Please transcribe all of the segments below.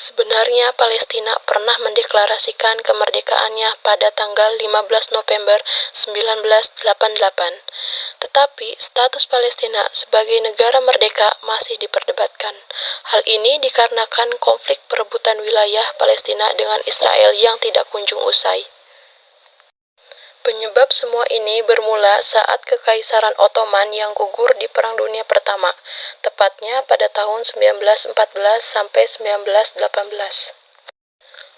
Sebenarnya Palestina pernah mendeklarasikan kemerdekaannya pada tanggal 15 November 1988. Tetapi status Palestina sebagai negara merdeka masih diperdebatkan. Hal ini dikarenakan konflik perebutan wilayah Palestina dengan Israel yang tidak kunjung usai. Penyebab semua ini bermula saat Kekaisaran Ottoman yang gugur di Perang Dunia Pertama, tepatnya pada tahun 1914 sampai 1918.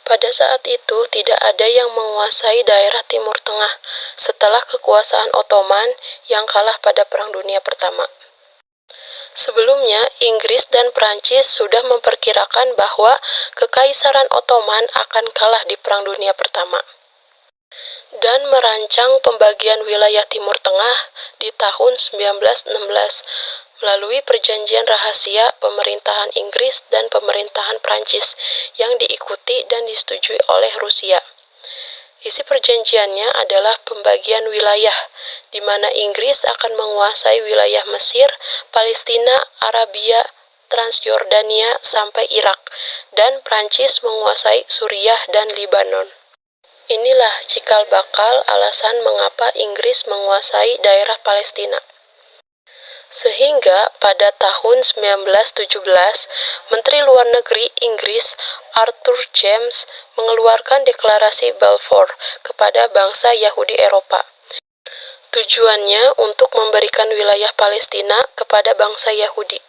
Pada saat itu tidak ada yang menguasai daerah Timur Tengah setelah kekuasaan Ottoman yang kalah pada Perang Dunia Pertama. Sebelumnya, Inggris dan Prancis sudah memperkirakan bahwa Kekaisaran Ottoman akan kalah di Perang Dunia Pertama dan merancang pembagian wilayah Timur Tengah di tahun 1916 melalui perjanjian rahasia pemerintahan Inggris dan pemerintahan Prancis yang diikuti dan disetujui oleh Rusia. Isi perjanjiannya adalah pembagian wilayah, di mana Inggris akan menguasai wilayah Mesir, Palestina, Arabia, Transjordania, sampai Irak, dan Prancis menguasai Suriah dan Libanon. Inilah cikal bakal alasan mengapa Inggris menguasai daerah Palestina. Sehingga pada tahun 1917, Menteri Luar Negeri Inggris Arthur James mengeluarkan deklarasi Balfour kepada bangsa Yahudi Eropa. Tujuannya untuk memberikan wilayah Palestina kepada bangsa Yahudi.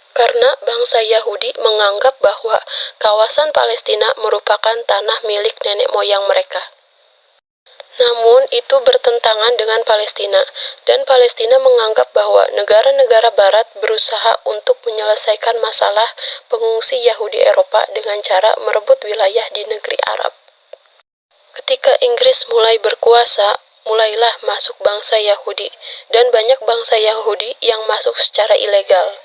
Karena bangsa Yahudi menganggap bahwa kawasan Palestina merupakan tanah milik nenek moyang mereka. Namun itu bertentangan dengan Palestina, dan Palestina menganggap bahwa negara-negara Barat berusaha untuk menyelesaikan masalah pengungsi Yahudi Eropa dengan cara merebut wilayah di negeri Arab. Ketika Inggris mulai berkuasa, mulailah masuk bangsa Yahudi, dan banyak bangsa Yahudi yang masuk secara ilegal.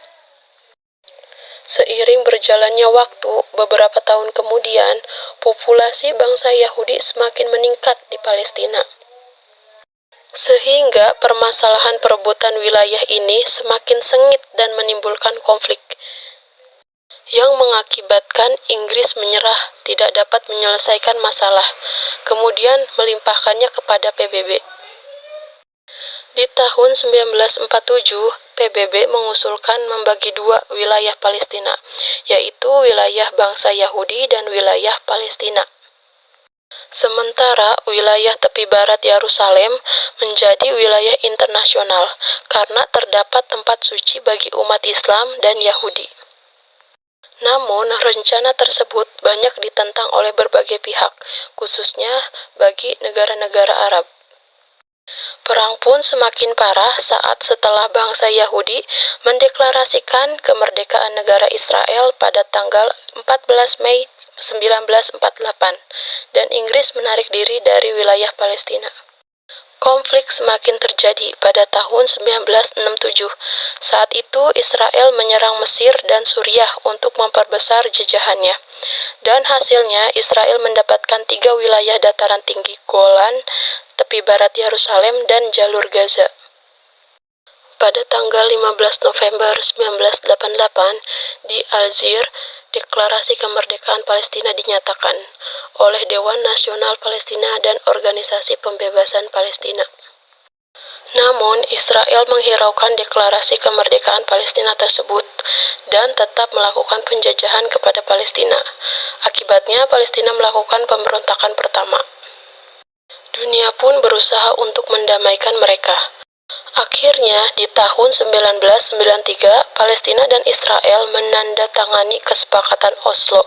Seiring berjalannya waktu, beberapa tahun kemudian, populasi bangsa Yahudi semakin meningkat di Palestina. Sehingga permasalahan perebutan wilayah ini semakin sengit dan menimbulkan konflik, yang mengakibatkan Inggris menyerah, tidak dapat menyelesaikan masalah, kemudian melimpahkannya kepada PBB. Di tahun 1947, PBB mengusulkan membagi dua wilayah Palestina, yaitu wilayah bangsa Yahudi dan wilayah Palestina. Sementara wilayah tepi barat Yerusalem menjadi wilayah internasional karena terdapat tempat suci bagi umat Islam dan Yahudi. Namun, rencana tersebut banyak ditentang oleh berbagai pihak, khususnya bagi negara-negara Arab. Perang pun semakin parah saat setelah bangsa Yahudi mendeklarasikan kemerdekaan negara Israel pada tanggal 14 Mei 1948 dan Inggris menarik diri dari wilayah Palestina. Konflik semakin terjadi pada tahun 1967. Saat itu Israel menyerang Mesir dan Suriah untuk memperbesar jajahannya. Dan hasilnya Israel mendapatkan 3 wilayah dataran tinggi Golan, tepi barat Yerusalem, dan jalur Gaza. Pada tanggal 15 November 1988, di Algiers, Deklarasi Kemerdekaan Palestina dinyatakan oleh Dewan Nasional Palestina dan Organisasi Pembebasan Palestina. Namun, Israel menghiraukan deklarasi kemerdekaan Palestina tersebut dan tetap melakukan penjajahan kepada Palestina. Akibatnya, Palestina melakukan pemberontakan pertama. Dunia pun berusaha untuk mendamaikan mereka. Akhirnya, di tahun 1993, Palestina dan Israel menandatangani kesepakatan Oslo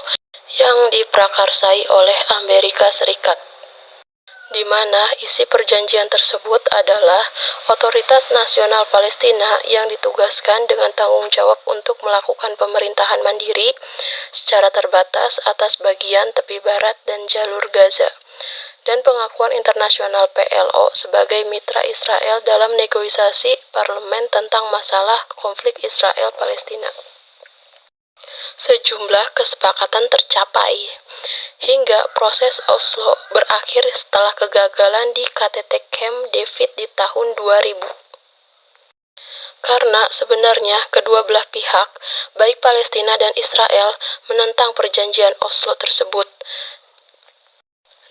yang diprakarsai oleh Amerika Serikat, di mana isi perjanjian tersebut adalah Otoritas Nasional Palestina yang ditugaskan dengan tanggung jawab untuk melakukan pemerintahan mandiri secara terbatas atas bagian tepi barat dan jalur Gaza, dan pengakuan internasional PLO sebagai mitra Israel dalam negosiasi parlemen tentang masalah konflik Israel-Palestina. Sejumlah kesepakatan tercapai, hingga proses Oslo berakhir setelah kegagalan di KTT Camp David di tahun 2000. Karena sebenarnya kedua belah pihak, baik Palestina dan Israel, menentang perjanjian Oslo tersebut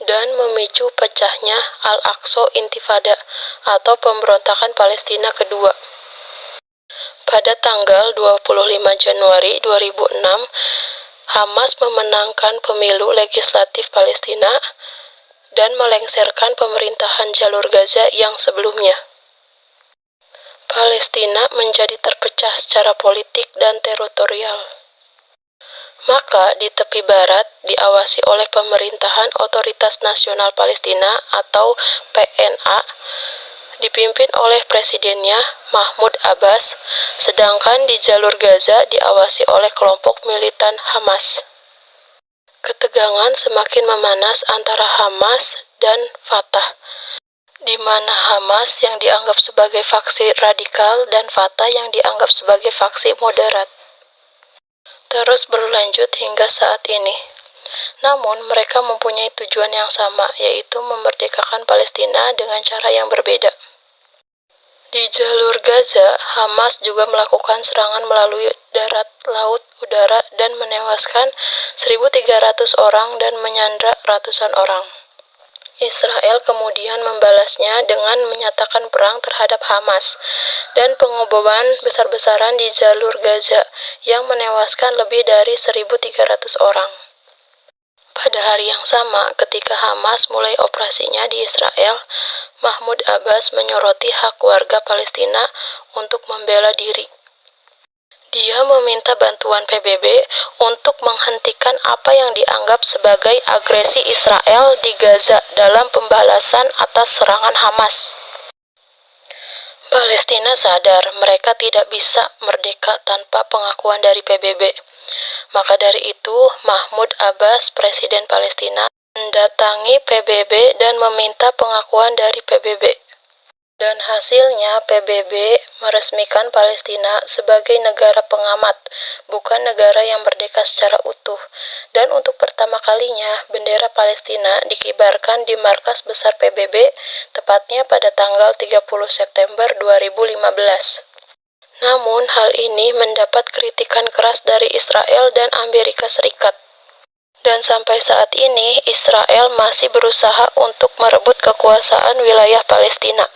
dan memicu pecahnya Al-Aqsa Intifada atau pemberontakan Palestina kedua. Pada tanggal 25 Januari 2006, Hamas memenangkan pemilu legislatif Palestina dan melengsarkan pemerintahan jalur Gaza yang sebelumnya. Palestina menjadi terpecah secara politik dan teritorial. Maka di tepi barat diawasi oleh Pemerintahan Otoritas Nasional Palestina atau PNA, dipimpin oleh presidennya Mahmud Abbas, sedangkan di jalur Gaza diawasi oleh kelompok militan Hamas. Ketegangan semakin memanas antara Hamas dan Fatah, di mana Hamas yang dianggap sebagai faksi radikal dan Fatah yang dianggap sebagai faksi moderat terus berlanjut hingga saat ini. Namun, mereka mempunyai tujuan yang sama, yaitu memerdekakan Palestina dengan cara yang berbeda. Di jalur Gaza, Hamas juga melakukan serangan melalui darat, laut, udara, dan menewaskan 1.300 orang dan menyandra ratusan orang. Israel kemudian membalasnya dengan menyatakan perang terhadap Hamas dan pengeboman besar-besaran di jalur Gaza yang menewaskan lebih dari 1.300 orang. Pada hari yang sama, ketika Hamas mulai operasinya di Israel, Mahmud Abbas menyoroti hak warga Palestina untuk membela diri. Dia meminta bantuan PBB untuk menghentikan apa yang dianggap sebagai agresi Israel di Gaza dalam pembalasan atas serangan Hamas. Palestina sadar mereka tidak bisa merdeka tanpa pengakuan dari PBB. Maka dari itu, Mahmud Abbas, Presiden Palestina, mendatangi PBB dan meminta pengakuan dari PBB. Dan hasilnya PBB meresmikan Palestina sebagai negara pengamat, bukan negara yang merdeka secara utuh. Dan untuk pertama kalinya, bendera Palestina dikibarkan di markas besar PBB, tepatnya pada tanggal 30 September 2015. Namun, hal ini mendapat kritikan keras dari Israel dan Amerika Serikat. Dan sampai saat ini, Israel masih berusaha untuk merebut kekuasaan wilayah Palestina.